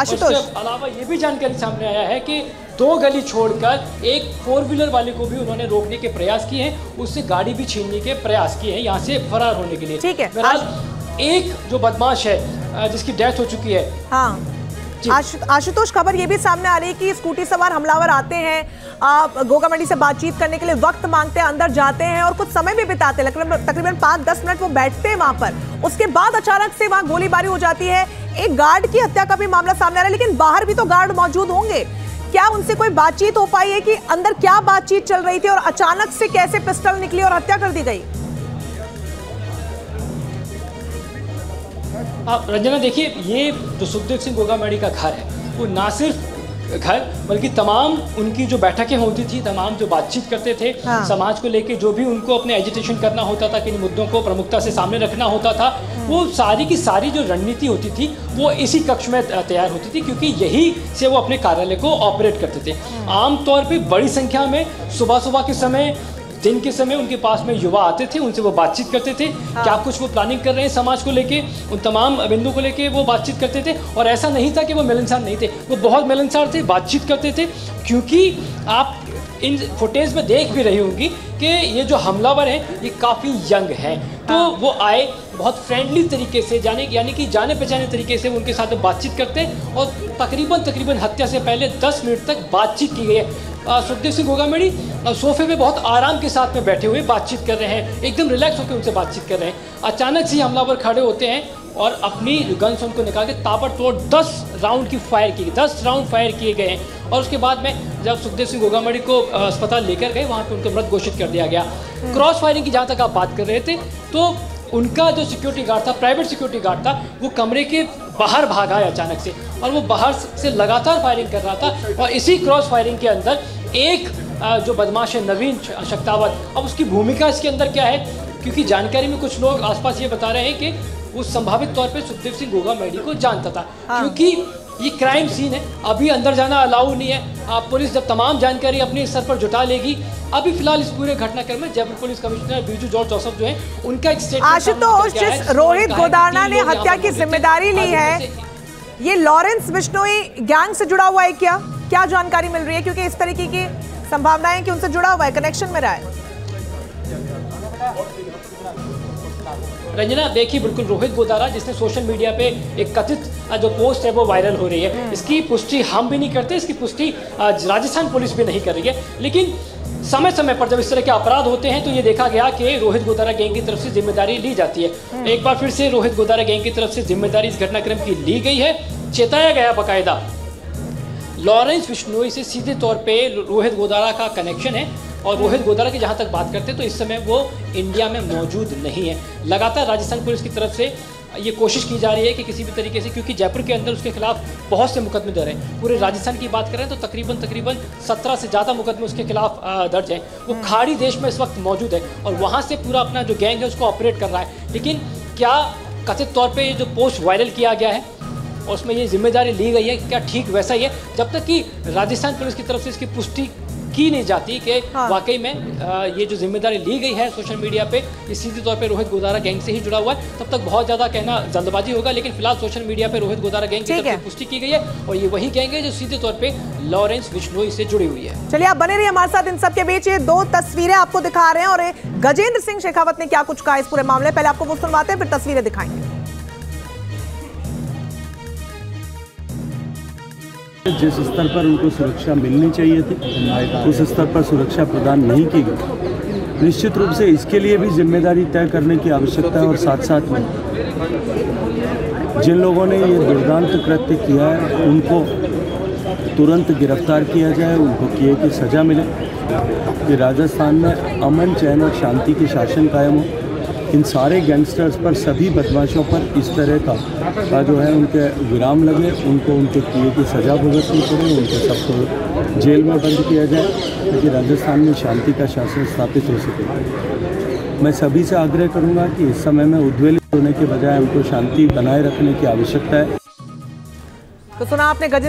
उसके अलावा ये भी जानकारी सामने आया है कि 2 गली छोड़कर एक 4 व्हीलर वाले को भी उन्होंने रोकने के प्रयास किए हैं, उससे गाड़ी भी छीनने के प्रयास किए हैं यहाँ से फरार होने के लिए। ठीक है। एक जो बदमाश है जिसकी डेथ हो चुकी है। हाँ आशुतोष, खबर ये भी सामने आ रही है कि स्कूटी सवार हमलावर आते हैं, गोगा मंडी से बातचीत करने के लिए वक्त मांगते हैं, अंदर जाते हैं और कुछ समय भी बिताते हैं, तकरीबन 5-10 मिनट वो बैठते हैं वहां पर। उसके बाद अचानक से वहां गोलीबारी हो जाती है। एक गार्ड की हत्या का भी मामला सामने आ रहा है, लेकिन बाहर भी तो गार्ड मौजूद होंगे। क्या उनसे कोई बातचीत हो पाई है कि अंदर क्या बातचीत चल रही थी और अचानक से कैसे पिस्टल निकली और हत्या कर दी गई? रंजना देखिए, ये जो सुखदेव सिंह गोगा मंडी का घर है वो ना सिर्फ घर बल्कि तमाम उनकी जो बैठकें होती थी, तमाम जो बातचीत करते थे समाज को लेके, जो भी उनको अपने एजिटेशन करना होता था, किन मुद्दों को प्रमुखता से सामने रखना होता था, वो सारी की सारी जो रणनीति होती थी वो इसी कक्ष में तैयार होती थी, क्योंकि यही से वो अपने कार्यालय को ऑपरेट करते थे। आमतौर पर बड़ी संख्या में सुबह के समय, दिन के समय उनके पास में युवा आते थे, उनसे वो बातचीत करते थे। क्या कुछ वो प्लानिंग कर रहे हैं समाज को लेके, उन तमाम बिंदु को लेके वो बातचीत करते थे। और ऐसा नहीं था कि वो मिलनसार नहीं थे, वो बहुत मिलनसार थे, बातचीत करते थे। क्योंकि आप इन फुटेज में देख भी रही होंगी कि ये जो हमलावर हैं ये काफ़ी यंग हैं, तो वो आए बहुत फ्रेंडली तरीके से, यानी कि जाने पहचाने तरीके से उनके साथ बातचीत करते हैं। और तकरीबन हत्या से पहले 10 मिनट तक बातचीत की गई है। सुखदेव सिंह गोगा मंडी सोफे पे बहुत आराम के साथ में बैठे हुए बातचीत कर रहे हैं, एकदम रिलैक्स होकर उनसे बातचीत कर रहे हैं। अचानक से हमलावर खड़े होते हैं और अपनी गन्स उनको निकाल के ताबड़तोड़ 10 राउंड की फायर की, 10 राउंड फायर किए गए हैं। और उसके बाद में जब सुखदेव सिंह गोगा मंडी को अस्पताल लेकर गए, वहाँ पे उनको मृत घोषित कर दिया गया। क्रॉस फायरिंग की जहाँ तक आप बात कर रहे थे, तो उनका जो सिक्योरिटी गार्ड था, प्राइवेट सिक्योरिटी गार्ड था, वो कमरे के बाहर भागा है अचानक से, और वो बाहर से लगातार फायरिंग कर रहा था। और इसी क्रॉस फायरिंग के अंदर एक जो बदमाश है नवीन शक्तावत, अब उसकी भूमिका इसके अंदर क्या है, क्योंकि जानकारी में कुछ लोग आसपास ये बता रहे हैं कि वो संभावित तौर पे सुखदेव सिंह गोगा मंडी को जानता था। क्योंकि ये क्राइम सीन है, अभी अंदर जाना अलाउ नहीं है। पुलिस जब तमाम जानकारी अपने स्तर पर जुटा लेगी। अभी फिलहाल इस पूरे घटनाक्रम में Jaipur police commissioner Biju George Joseph जो है, उनका एक स्टेटमेंट। आशुतोष, जिस रोहित गोदाना ने हत्या की जिम्मेदारी ली है, ये लॉरेंस बिश्नोई गैंग से जुड़ा हुआ है क्या जानकारी मिल रही है? क्योंकि इस तरीके की संभावनाएं कि उनसे जुड़ा हुआ है, कनेक्शन में रहा है। रंजना देखिए, बिल्कुल रोहित गोदारा जिसने सोशल मीडिया पे एक कथित जो पोस्ट है वो वायरल हो रही है, इसकी पुष्टि हम भी नहीं करते, इसकी पुष्टि राजस्थान पुलिस भी नहीं कर रही है। लेकिन समय समय पर जब इस तरह के अपराध होते हैं तो ये देखा गया कि रोहित गोदारा गैंग की तरफ से जिम्मेदारी ली जाती है। एक बार फिर से रोहित गोदारा गैंग की तरफ से जिम्मेदारी इस घटनाक्रम की ली गई है, चेताया गया बाकायदा। लॉरेंस बिश्नोई से सीधे तौर पे रोहित गोदारा का कनेक्शन है, और रोहित गोदारा की जहाँ तक बात करते हैं तो इस समय वो इंडिया में मौजूद नहीं है। लगातार राजस्थान पुलिस की तरफ से ये कोशिश की जा रही है कि किसी भी तरीके से, क्योंकि जयपुर के अंदर उसके खिलाफ बहुत से मुकदमे दर्ज हैं। पूरे राजस्थान की बात करें तो तकरीबन 17 से ज़्यादा मुकदमे उसके खिलाफ दर्ज हैं। वो खाड़ी देश में इस वक्त मौजूद है और वहाँ से पूरा अपना जो गैंग है उसको ऑपरेट कर रहा है। लेकिन क्या कथित तौर पर ये जो पोस्ट वायरल किया गया है और उसमें ये जिम्मेदारी ली गई है, क्या ठीक वैसा ही है? जब तक कि राजस्थान पुलिस की तरफ से इसकी पुष्टि की नहीं जाती कि वाकई में ये जो जिम्मेदारी ली गई है सोशल मीडिया पे, ये सीधे तौर पे रोहित गोदारा गैंग से ही जुड़ा हुआ है, तब तक बहुत ज़्यादा कहना जल्दबाजी होगा। लेकिन फिलहाल सोशल मीडिया पे रोहित गोदारा गैंग की तरफ से पुष्टि की गई है, और ये वही गैंग है जो सीधे तौर पे लॉरेंस बिश्नोई से जुड़ी हुई है। चलिए, आप बने रहिए हमारे साथ। इन सब के बीच ये 2 तस्वीरें आपको दिखा रहे हैं, और गजेंद्र सिंह शेखावत ने क्या कुछ कहा इस पूरे मामले। पहले आपको वो सुनवाते हैं, फिर तस्वीरें दिखाएंगे। जिस स्तर पर उनको सुरक्षा मिलनी चाहिए थी उस स्तर पर सुरक्षा प्रदान नहीं की गई। निश्चित रूप से इसके लिए भी जिम्मेदारी तय करने की आवश्यकता है, और साथ साथ में जिन लोगों ने ये दुर्दांत कृत्य किया है उनको तुरंत गिरफ्तार किया जाए, उनको किए की सज़ा मिले, कि राजस्थान में अमन चैन और शांति की शासन कायम हो। इन सारे गैंगस्टर्स पर, सभी बदमाशों पर इस तरह का जो है उनके विराम लगे, उनको उनके किए की सज़ा भुगतनी पड़े, उनको सबको जेल में बंद किया जाए, ताकि राजस्थान में शांति का शासन स्थापित हो सके। मैं सभी से आग्रह करूंगा कि इस समय में उद्वेलित होने के बजाय हमको शांति बनाए रखने की आवश्यकता है। तो सुना आपने गजेंद्र